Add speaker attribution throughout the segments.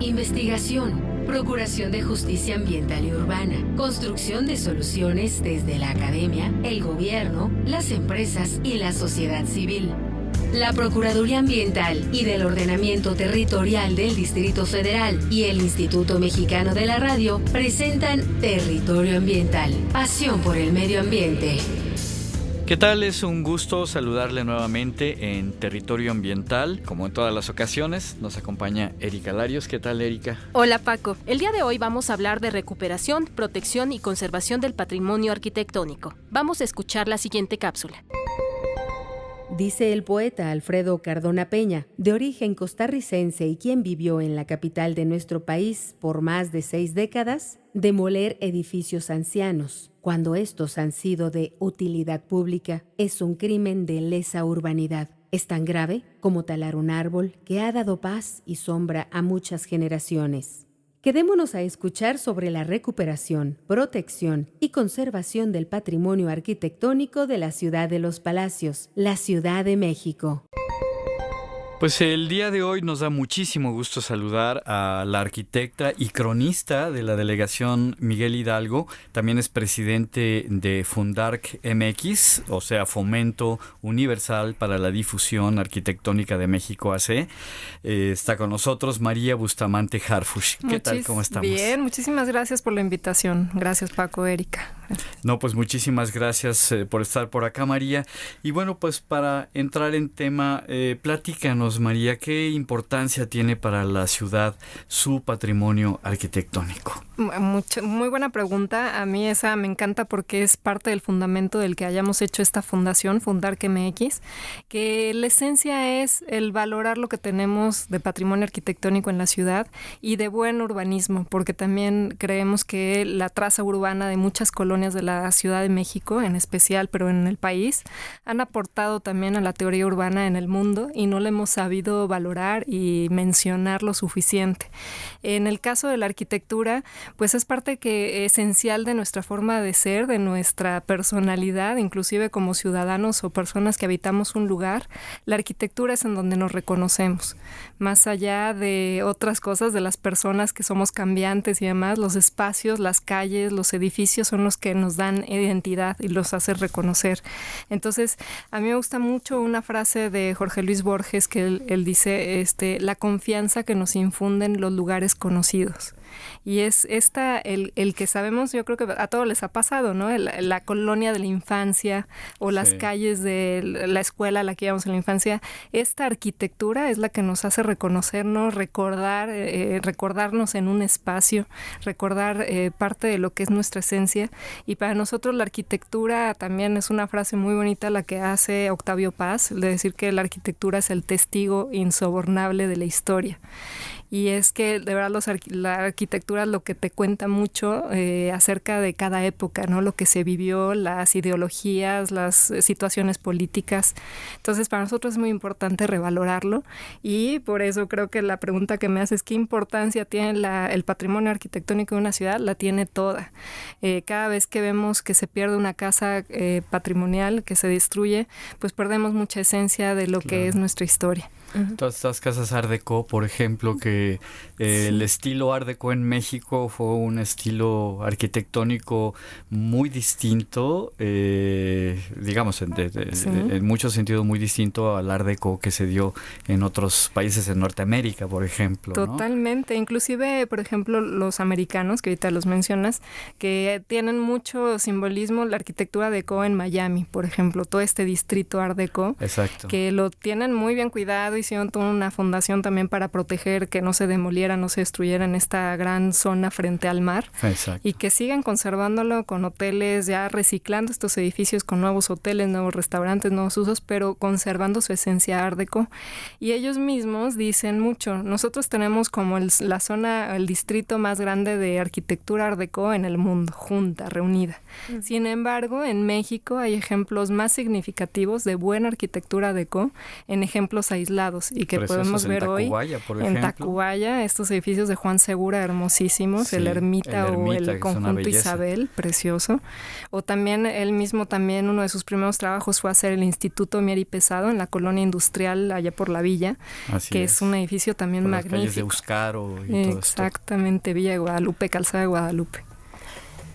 Speaker 1: investigación, procuración de justicia ambiental y urbana, construcción de soluciones desde la academia, el gobierno, las empresas y la sociedad civil. La Procuraduría Ambiental y del Ordenamiento Territorial del Distrito Federal y el Instituto Mexicano de la Radio presentan Territorio Ambiental, pasión por el medio ambiente.
Speaker 2: ¿Qué tal? Es un gusto saludarle nuevamente en Territorio Ambiental. Como en todas las ocasiones, nos acompaña Erika Larios. ¿Qué tal, Erika?
Speaker 3: Hola, Paco. El día de hoy vamos a hablar de recuperación, protección y conservación del patrimonio arquitectónico. Vamos a escuchar la siguiente cápsula.
Speaker 4: Dice el poeta Alfredo Cardona Peña, de origen costarricense y quien vivió en la capital de nuestro país por más de 6 décadas, demoler edificios ancianos, cuando estos han sido de utilidad pública, es un crimen de lesa urbanidad. Es tan grave como talar un árbol que ha dado paz y sombra a muchas generaciones. Quedémonos a escuchar sobre la recuperación, protección y conservación del patrimonio arquitectónico de la Ciudad de los Palacios, la Ciudad de México.
Speaker 2: Pues el día de hoy nos da muchísimo gusto saludar a la arquitecta y cronista de la delegación Miguel Hidalgo. También es presidente de Fundark MX, o sea, Fomento Universal para la Difusión Arquitectónica de México AC. Está con nosotros María Bustamante Harfuch. ¿Qué tal? ¿Cómo estamos?
Speaker 5: Bien, muchísimas gracias por la invitación. Gracias, Paco, Erika.
Speaker 2: No, pues muchísimas gracias por estar por acá, María. Y bueno, pues para entrar en tema, platícanos, María, ¿qué importancia tiene para la ciudad su patrimonio arquitectónico?
Speaker 5: Muy buena pregunta. A mí esa me encanta porque es parte del fundamento del que hayamos hecho esta fundación, Fundark MX, que la esencia es el valorar lo que tenemos de patrimonio arquitectónico en la ciudad y de buen urbanismo, porque también creemos que la traza urbana de muchas colonias de la Ciudad de México, en especial, pero en el país, han aportado también a la teoría urbana en el mundo y no le hemos sabido valorar y mencionar lo suficiente. En el caso de la arquitectura, pues es parte esencial de nuestra forma de ser, de nuestra personalidad, inclusive como ciudadanos o personas que habitamos un lugar. La arquitectura es en donde nos reconocemos. Más allá de otras cosas, de las personas que somos cambiantes y demás, los espacios, las calles, los edificios son los que nos dan identidad y los hace reconocer. Entonces, a mí me gusta mucho una frase de Jorge Luis Borges que él dice, la confianza que nos infunden los lugares conocidos. Y es el que sabemos, yo creo que a todos les ha pasado, ¿no? La colonia de la infancia o las calles de la escuela a la que íbamos en la infancia. Esta arquitectura es la que nos hace reconocernos, recordarnos en un espacio, recordar parte de lo que es nuestra esencia. Y para nosotros la arquitectura también es una frase muy bonita la que hace Octavio Paz, de decir que la arquitectura es el testigo insobornable de la historia. Y es que de verdad la arquitectura es lo que te cuenta mucho acerca de cada época, ¿no? Lo que se vivió, las ideologías, las situaciones políticas. Entonces para nosotros es muy importante revalorarlo y por eso creo que la pregunta que me haces, ¿qué importancia tiene el patrimonio arquitectónico de una ciudad? La tiene toda. Cada vez que vemos que se pierde una casa patrimonial, que se destruye, pues perdemos mucha esencia de lo que es nuestra historia.
Speaker 2: Todas estas casas Art Deco, por ejemplo, que el estilo Art Deco en México fue un estilo arquitectónico muy distinto, digamos, en muchos sentidos muy distinto al Art Deco que se dio en otros países en Norteamérica, por ejemplo, ¿no?
Speaker 5: Totalmente, inclusive, por ejemplo, los americanos, que ahorita los mencionas, que tienen mucho simbolismo, la arquitectura Deco en Miami, por ejemplo, todo este distrito Art Deco,
Speaker 2: exacto,
Speaker 5: que lo tienen muy bien cuidado, hicieron toda una fundación también para proteger que no se demoliera, no se destruyera en esta gran zona frente al mar.
Speaker 2: Exacto.
Speaker 5: Y que sigan conservándolo con hoteles, ya reciclando estos edificios con nuevos hoteles, nuevos restaurantes, nuevos usos, pero conservando su esencia Art Deco. Y ellos mismos dicen mucho, nosotros tenemos como la zona, el distrito más grande de arquitectura Art Deco en el mundo, junta, reunida. Sin embargo, en México hay ejemplos más significativos de buena arquitectura Deco en ejemplos aislados. derribados y que
Speaker 2: Preciosos
Speaker 5: podemos ver hoy
Speaker 2: por
Speaker 5: en
Speaker 2: ejemplo.
Speaker 5: Tacubaya, estos edificios de Juan Segura hermosísimos,
Speaker 2: Sí,
Speaker 5: el Ermita o
Speaker 2: que es
Speaker 5: el
Speaker 2: una
Speaker 5: Conjunto
Speaker 2: belleza.
Speaker 5: Isabel, precioso. O también él mismo, también uno de sus primeros trabajos fue hacer el Instituto Mier y Pesado en la colonia industrial allá por la villa,
Speaker 2: Así
Speaker 5: que es un edificio también
Speaker 2: por las calles de
Speaker 5: magnífico.
Speaker 2: Euscaro y todo esto.
Speaker 5: Exactamente, Villa de Guadalupe, Calzada de Guadalupe.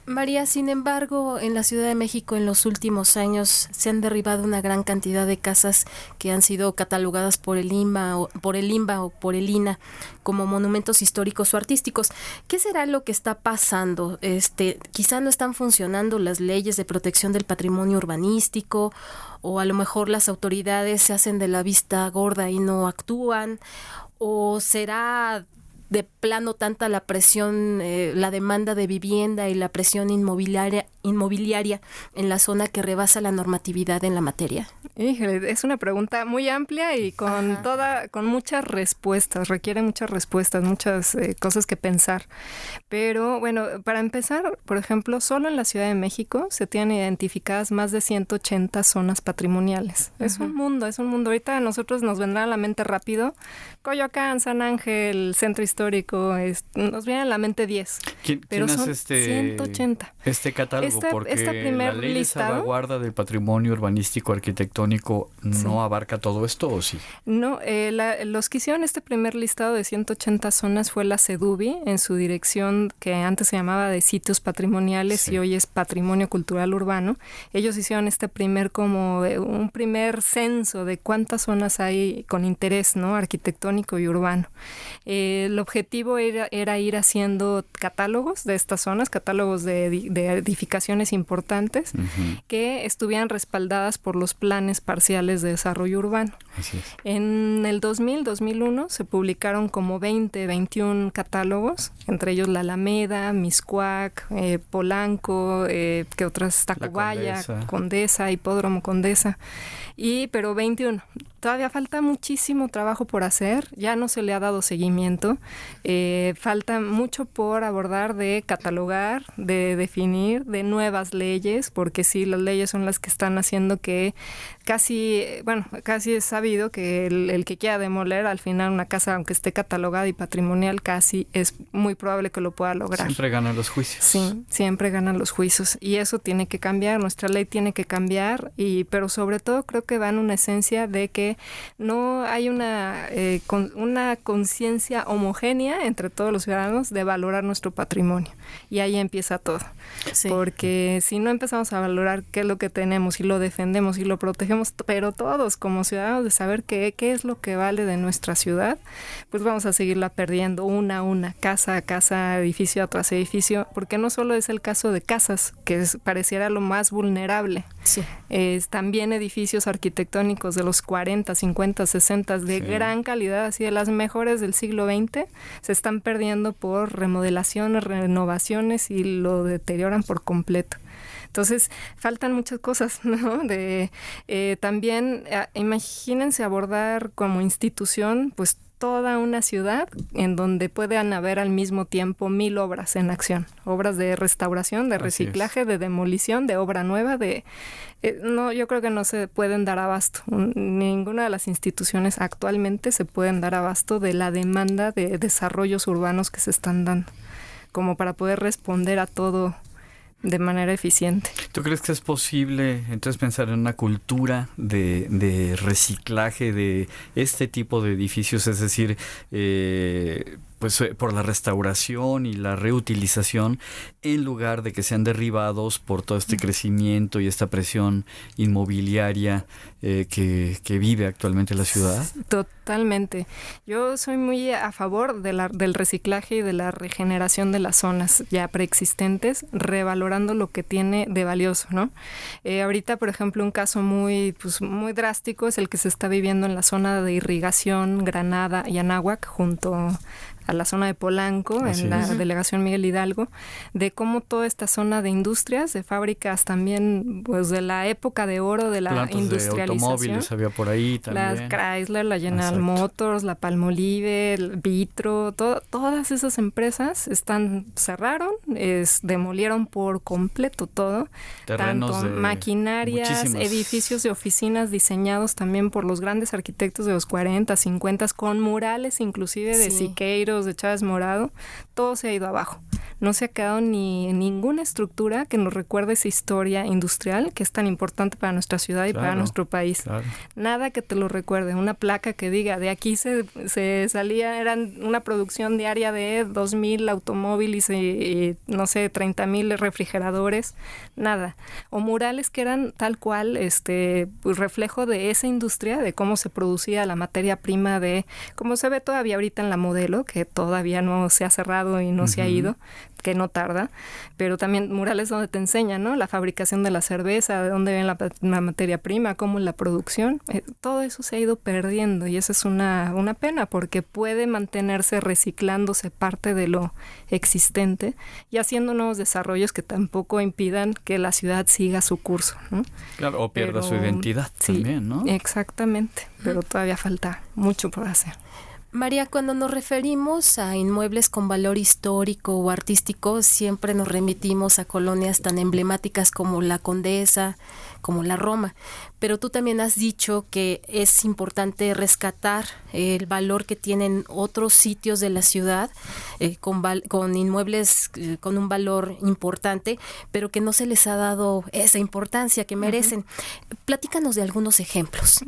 Speaker 3: María, sin embargo, en la Ciudad de México en los últimos años se han derribado una gran cantidad de casas que han sido catalogadas por el INBA o por el INA como monumentos históricos o artísticos. ¿Qué será lo que está pasando? Quizá no están funcionando las leyes de protección del patrimonio urbanístico, o a lo mejor las autoridades se hacen de la vista gorda y no actúan, o será de plano tanta la presión, la demanda de vivienda y la presión inmobiliaria en la zona que rebasa la normatividad en la materia.
Speaker 5: Híjole, es una pregunta muy amplia y con muchas respuestas, requiere muchas respuestas, muchas cosas que pensar. Pero bueno, para empezar, por ejemplo, solo en la Ciudad de México se tienen identificadas más de 180 zonas patrimoniales. Es un mundo. Ahorita a nosotros nos vendrá a la mente rápido Coyoacán, San Ángel, Centro Histórico, nos viene a la mente 10.
Speaker 2: ¿Quién
Speaker 5: son
Speaker 2: hace
Speaker 5: 180.
Speaker 2: este catálogo? Porque
Speaker 5: primer
Speaker 2: la ley de
Speaker 5: listado,
Speaker 2: salvaguarda del patrimonio urbanístico arquitectónico no abarca todo esto, ¿o sí?
Speaker 5: No, los que hicieron este primer listado de 180 zonas fue la CEDUBI en su dirección que antes se llamaba de sitios patrimoniales y hoy es Patrimonio Cultural Urbano. Ellos hicieron un primer censo de cuántas zonas hay con interés, ¿no?, arquitectónico y urbano. El objetivo era ir haciendo catálogos de estas zonas, catálogos de edificaciones importantes que estuvieran respaldadas por los planes parciales de desarrollo urbano.
Speaker 2: Así es.
Speaker 5: En el 2001 se publicaron como 21 catálogos, entre ellos La Alameda, Mixcoac, Polanco, que otras, Tacubaya, Condesa, Hipódromo Condesa, pero 21. Todavía falta muchísimo trabajo por hacer, ya no se le ha dado seguimiento, falta mucho por abordar, de catalogar, de definir, de nuevas leyes, porque sí, las leyes son las que están haciendo que casi es sabido que el que quiera demoler al final una casa, aunque esté catalogada y patrimonial, casi es muy probable que lo pueda lograr.
Speaker 2: Siempre ganan los juicios.
Speaker 5: Sí, siempre ganan los juicios y eso tiene que cambiar, nuestra ley tiene que cambiar, pero sobre todo creo que va en una esencia de que no hay una conciencia homogénea entre todos los ciudadanos de valorar nuestro patrimonio y ahí empieza todo. Sí. Porque si no empezamos a valorar qué es lo que tenemos y lo defendemos y lo protegemos, pero todos como ciudadanos de saber qué es lo que vale de nuestra ciudad, pues vamos a seguirla perdiendo una a una, casa a casa, edificio tras edificio, porque no solo es el caso de casas, que pareciera lo más vulnerable. Sí. También edificios arquitectónicos de los 40, 50, 60 de gran calidad, así de las mejores del siglo XX, se están perdiendo por remodelaciones, renovaciones y lo deterioran por completo. Entonces, faltan muchas cosas, ¿no? También, imagínense abordar como institución, pues, toda una ciudad en donde puedan haber al mismo tiempo 1000 obras en acción, obras de restauración, de reciclaje, de demolición, de obra nueva, yo creo que no se pueden dar abasto. Ninguna de las instituciones actualmente se pueden dar abasto de la demanda de desarrollos urbanos que se están dando, como para poder responder a todo de manera eficiente.
Speaker 2: ¿Tú crees que es posible entonces pensar en una cultura de reciclaje de este tipo de edificios? Es decir, pues por la restauración y la reutilización, en lugar de que sean derribados por todo este crecimiento y esta presión inmobiliaria que vive actualmente la ciudad.
Speaker 5: Totalmente. Yo soy muy a favor del reciclaje y de la regeneración de las zonas ya preexistentes, revalorando lo que tiene de valioso, ¿no? Ahorita, por ejemplo, un caso muy drástico es el que se está viviendo en la zona de irrigación Granada y Anáhuac, junto a la zona de Polanco,
Speaker 2: Así
Speaker 5: en la
Speaker 2: es.
Speaker 5: delegación Miguel Hidalgo, de cómo toda esta zona de industrias, de fábricas también, pues de la época de oro de la
Speaker 2: Plantas de
Speaker 5: industrialización.
Speaker 2: automóviles había por ahí también.
Speaker 5: La Chrysler, la General
Speaker 2: Exacto.
Speaker 5: Motors, la Palmolive, el Vitro, todas esas empresas cerraron, demolieron por completo todo.
Speaker 2: Terrenos
Speaker 5: tanto
Speaker 2: de
Speaker 5: maquinarias,
Speaker 2: muchísimas-
Speaker 5: edificios de oficinas diseñados también por los grandes arquitectos de los 40, 50, con murales inclusive de
Speaker 3: Sí.
Speaker 5: Siqueiros, de Chávez Morado, todo se ha ido abajo. No se ha quedado ni ninguna estructura que nos recuerde esa historia industrial que es tan importante para nuestra ciudad y para
Speaker 2: Claro,
Speaker 5: nuestro país.
Speaker 2: claro.
Speaker 5: Nada que te lo recuerde, una placa que diga, de aquí se salía, eran una producción diaria de 2,000 automóviles y no sé, 30,000 refrigeradores, nada. O murales que eran tal cual, pues reflejo de esa industria, de cómo se producía la materia prima, de cómo se ve todavía ahorita en la Modelo, que todavía no se ha cerrado y no se ha ido, que no tarda, pero también murales donde te enseñan, ¿no? La fabricación de la cerveza, de dónde viene la materia prima, cómo la producción, todo eso se ha ido perdiendo y esa es una pena porque puede mantenerse reciclándose parte de lo existente y haciendo nuevos desarrollos que tampoco impidan que la ciudad siga su curso, ¿no?
Speaker 2: Claro, o pierda su
Speaker 5: Pero,
Speaker 2: identidad
Speaker 5: sí,
Speaker 2: también, ¿no?
Speaker 5: Exactamente, pero todavía falta mucho por hacer.
Speaker 3: María, cuando nos referimos a inmuebles con valor histórico o artístico, siempre nos remitimos a colonias tan emblemáticas como la Condesa, como la Roma. Pero tú también has dicho que es importante rescatar el valor que tienen otros sitios de la ciudad con inmuebles con un valor importante, pero que no se les ha dado esa importancia que merecen. Platícanos de algunos ejemplos.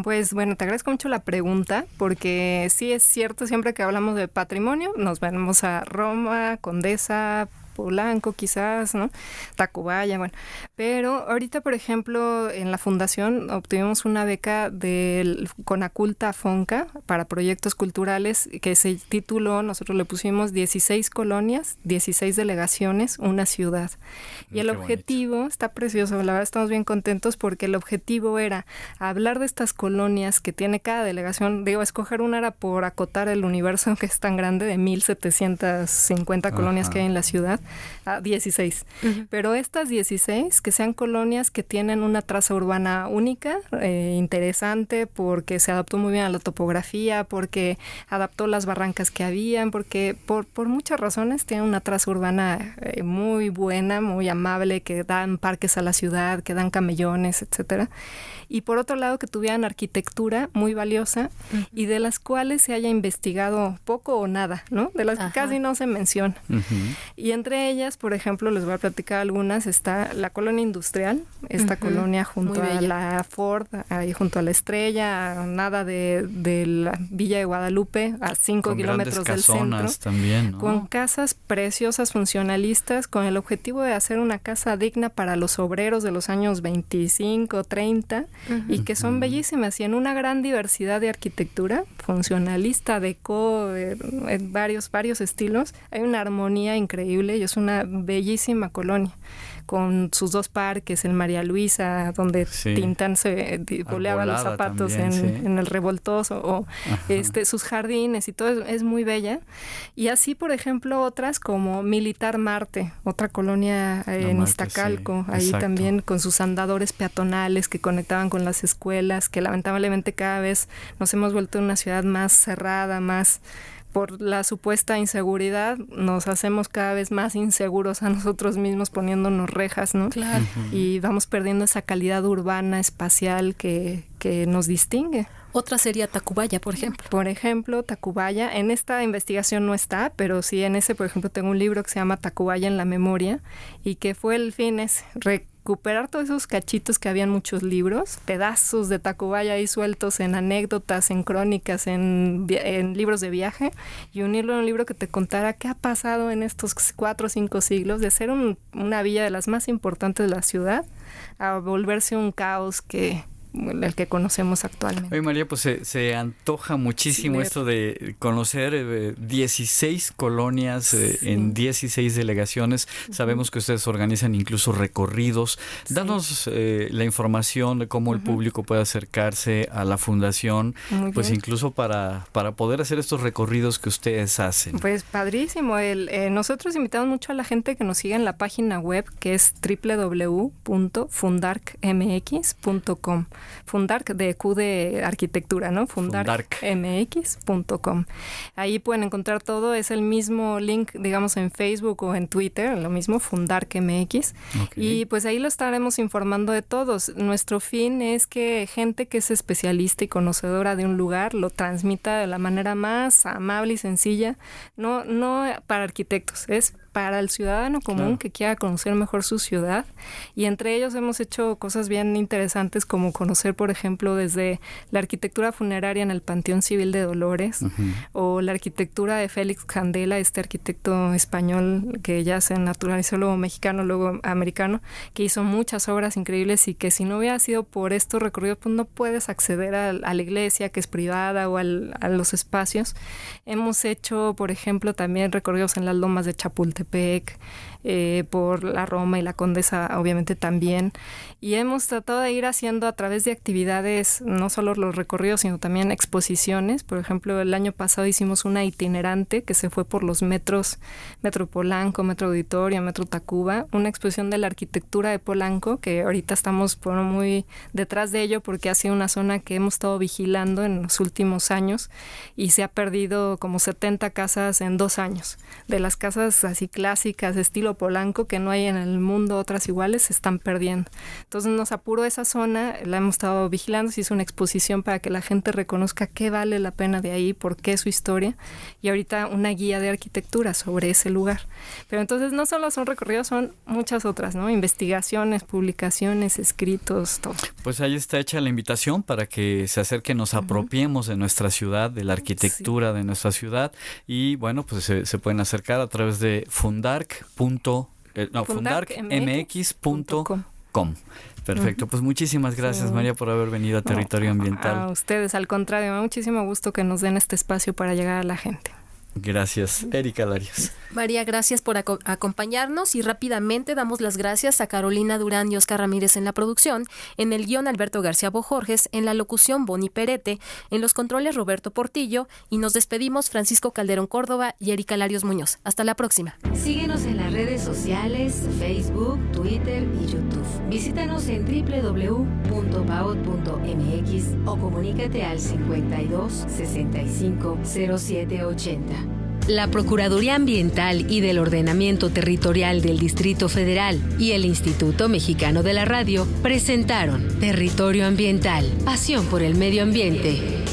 Speaker 5: Pues bueno, te agradezco mucho la pregunta porque sí es cierto, siempre que hablamos de patrimonio nos vamos a Roma, Condesa, Polanco quizás, ¿no? Tacubaya, bueno. Pero ahorita, por ejemplo, en la fundación obtuvimos una beca del Conaculta Fonca para proyectos culturales que se tituló, nosotros le pusimos 16 colonias, 16 delegaciones, una ciudad. Y el objetivo está precioso, la verdad estamos bien contentos porque el objetivo era hablar de estas colonias que tiene cada delegación. Digo, escoger una era por acotar el universo que es tan grande de 1,750 colonias que hay en la ciudad a 16. Pero estas 16 que sean colonias que tienen una traza urbana única, interesante, porque se adaptó muy bien a la topografía, porque adaptó las barrancas que habían, porque por muchas razones tienen una traza urbana muy buena, muy amable, que dan parques a la ciudad, que dan camellones, etcétera. Y por otro lado que tuvieran arquitectura muy valiosa y de las cuales se haya investigado poco o nada, ¿no? De las que casi no se menciona. Y entre ellas, por ejemplo, les voy a platicar algunas, está la colonia industrial, esta colonia junto a la Ford, ahí junto a la Estrella, a nada de la Villa de Guadalupe, a 5 kilómetros del centro.
Speaker 2: También, ¿no?
Speaker 5: Con casas preciosas, funcionalistas, con el objetivo de hacer una casa digna para los obreros de los años 25, 30, y que son bellísimas, y en una gran diversidad de arquitectura, funcionalista, deco, en varios estilos. Hay una armonía increíble y es una bellísima colonia, con sus dos parques, el María Luisa, donde Tintán se boleaba los zapatos también, en el Revoltoso, o sus jardines y todo, es muy bella. Y así, por ejemplo, otras como Militar Marte, otra colonia en Iztacalco, ahí también con sus andadores peatonales que conectaban con las escuelas, que lamentablemente cada vez nos hemos vuelto una ciudad más cerrada, más... Por la supuesta inseguridad, nos hacemos cada vez más inseguros a nosotros mismos poniéndonos rejas, ¿no?
Speaker 3: Claro.
Speaker 5: Y vamos perdiendo esa calidad urbana, espacial que nos distingue.
Speaker 3: Otra sería Tacubaya, por ejemplo.
Speaker 5: Por ejemplo, Tacubaya, en esta investigación no está, pero sí en ese, por ejemplo, tengo un libro que se llama Tacubaya en la memoria y que fue el fin es recuperar todos esos cachitos que habían muchos libros, pedazos de Tacubaya ahí sueltos en anécdotas, en crónicas, en libros de viaje y unirlo en un libro que te contara qué ha pasado en estos 4 o 5 siglos de ser una villa de las más importantes de la ciudad a volverse un caos que el que conocemos actualmente.
Speaker 2: Oye, María, pues se antoja muchísimo esto de conocer 16 colonias en 16 delegaciones. Sabemos que ustedes organizan incluso recorridos. Danos la información de cómo el público puede acercarse a la fundación, pues incluso para poder hacer estos recorridos que ustedes hacen.
Speaker 5: Pues padrísimo. Nosotros invitamos mucho a la gente que nos siga en la página web, que es www.fundarkmx.com. Fundark de Q de arquitectura, ¿no? Fundarkmx.com. Ahí pueden encontrar todo. Es el mismo link, digamos, en Facebook o en Twitter, lo mismo, Fundarkmx. Y pues ahí lo estaremos informando de todos. Nuestro fin es que gente que es especialista y conocedora de un lugar lo transmita de la manera más amable y sencilla. No para arquitectos, es para el ciudadano común que quiera conocer mejor su ciudad. Y entre ellos hemos hecho cosas bien interesantes, como conocer, por ejemplo, desde la arquitectura funeraria en el Panteón Civil de Dolores, o la arquitectura de Félix Candela, este arquitecto español que ya se naturalizó, luego mexicano, luego americano, que hizo muchas obras increíbles y que si no hubiera sido por estos recorridos, pues no puedes acceder a la iglesia, que es privada, o a los espacios. Hemos hecho, por ejemplo, también recorridos en las lomas de Chapultepec, por la Roma y la Condesa, obviamente también, y hemos tratado de ir haciendo a través de actividades, no solo los recorridos, sino también exposiciones. Por ejemplo, el año pasado hicimos una itinerante que se fue por los metros, Metro Polanco, Metro Auditorio, Metro Tacuba, una exposición de la arquitectura de Polanco, que ahorita estamos muy detrás de ello porque ha sido una zona que hemos estado vigilando en los últimos años y se ha perdido como 70 casas en 2 años. De las casas así clásicas, estilo Polanco, que no hay en el mundo otras iguales, se están perdiendo. Entonces nos apuró esa zona, la hemos estado vigilando, se hizo una exposición para que la gente reconozca qué vale la pena de ahí, por qué su historia, y ahorita una guía de arquitectura sobre ese lugar. Pero entonces no solo son recorridos, son muchas otras, ¿no? Investigaciones, publicaciones, escritos, todo.
Speaker 2: Pues ahí está hecha la invitación para que se acerquen, nos apropiemos de nuestra ciudad, de la arquitectura de nuestra ciudad, y bueno, pues se pueden acercar a través de fundarkmx.com. Perfecto, pues muchísimas gracias, María, por haber venido a Territorio Ambiental.
Speaker 5: A ustedes, al contrario, me da muchísimo gusto que nos den este espacio para llegar a la gente.
Speaker 2: Gracias, Erika Larios.
Speaker 3: María, gracias por acompañarnos, y rápidamente damos las gracias a Carolina Durán y Oscar Ramírez en la producción, en el guión Alberto García Bojorges, en la locución Boni Perete, en los controles Roberto Portillo, y nos despedimos Francisco Calderón Córdoba y Erika Larios Muñoz. Hasta la próxima.
Speaker 1: Síguenos en las redes sociales, Facebook, Twitter y YouTube. Visítanos en www.baot.mx o comunícate al 52 65 07 80. La Procuraduría Ambiental y del Ordenamiento Territorial del Distrito Federal y el Instituto Mexicano de la Radio presentaron Territorio Ambiental, pasión por el medio ambiente.